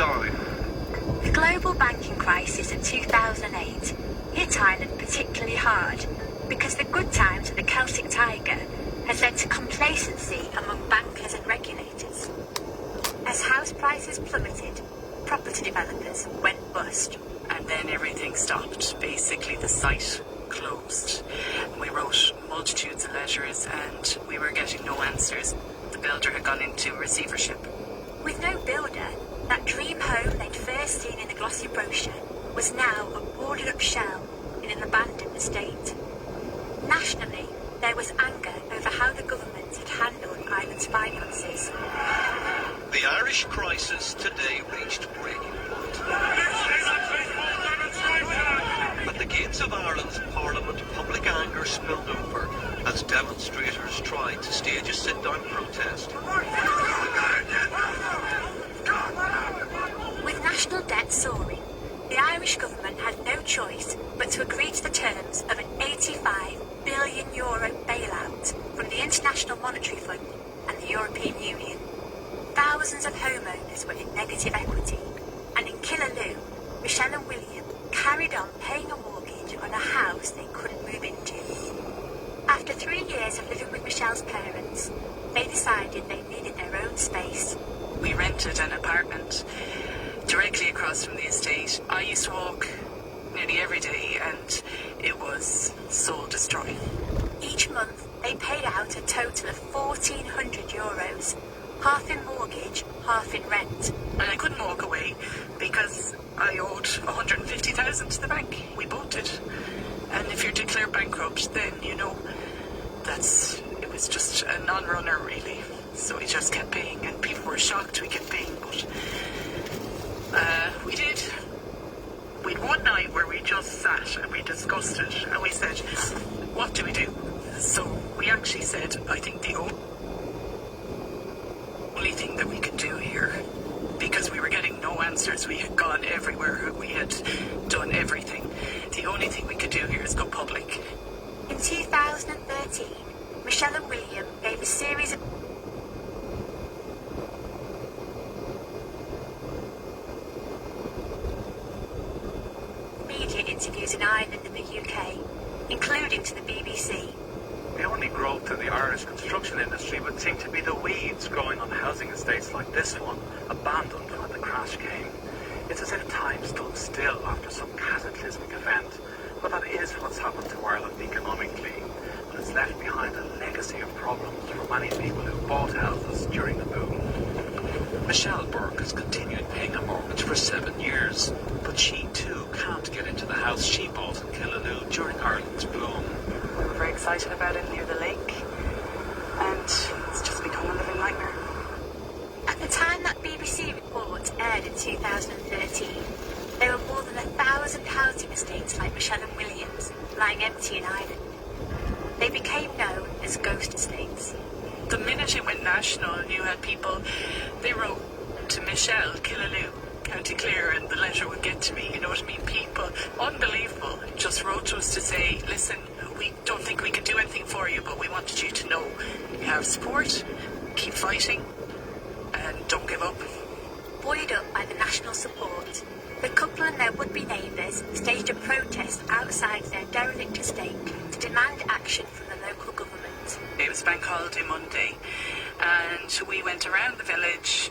down. The global banking crisis of 2008 hit Ireland particularly hard because the good times of the Celtic Tiger has led to complacency among bankers and regulators. As house prices plummeted, property developers went bust. And then everything stopped. Basically, the site closed. We wrote multitudes of letters and we were getting no answers. The builder had gone into receivership. With no builder, that dream home they'd first seen in the glossy brochure was now a boarded up shell in an abandoned estate. Nationally, there was anger over how the government had handled Ireland's finances. The Irish crisis today reached breaking point. At the gates of Ireland's Parliament, public anger spilled over as demonstrators tried to stage a sit-down protest. With national debt soaring, the Irish government had no choice but to agree to the terms of an €85 billion bailout from the International Monetary Fund and the European Union. Thousands of homeowners were in negative equity, and in Killaloo, Michelle and William carried on paying a mortgage on a house they couldn't move into. After 3 years of living with Michelle's parents, they decided they needed their own space. We rented an apartment directly across from the estate. I used to walk nearly every day and it was soul destroying. Each month, they paid out a total of €1,400, half in mortgage, half in rent. And I couldn't walk away because I owed $150,000 to the bank. We bought it. And if you're declared bankrupt, then you know it was just a non-runner really. So we just kept paying and people were shocked we kept paying, but we did. We'd one night where we just sat and we discussed it and we said, what do we do? So we actually said, I think the only thing that we could do here, because we were getting no answers, we had gone everywhere, we had done everything. The only thing we could do here is go public. In 2013, Michelle and William gave a series of media interviews in Ireland and the UK, including to the BBC. The only growth in the Irish construction industry would seem to be the weeds growing on housing estates like this one, abandoned when the crash came. It's as if time stood still after some cataclysmic event, but that is what's happened to Ireland economically, and it's left behind a legacy of problems for many people who bought houses during the boom. Michelle Burke has continued paying a mortgage for 7 years, but she too can't get into the house she bought in Killaloo during Ireland's boom. We were very excited about it near the lake, and it's just become a living nightmare. At the time that BBC report aired in 2013, there were more than 1,000 housing estates like Michelle and Williams lying empty in Ireland. They became known as ghost estates. The minute it went national, you had people, they wrote to Michelle, Killaloo, County Clare, and the letter would get to me, you know what I mean? People, unbelievable, just wrote to us to say, listen, we don't think we can do anything for you, but we wanted you to know you have support, keep fighting, and don't give up. Buoyed up by the national support, the couple and their would-be neighbours staged a protest outside their derelict estate to demand action from the local government. It was bank holiday Monday, and we went around the village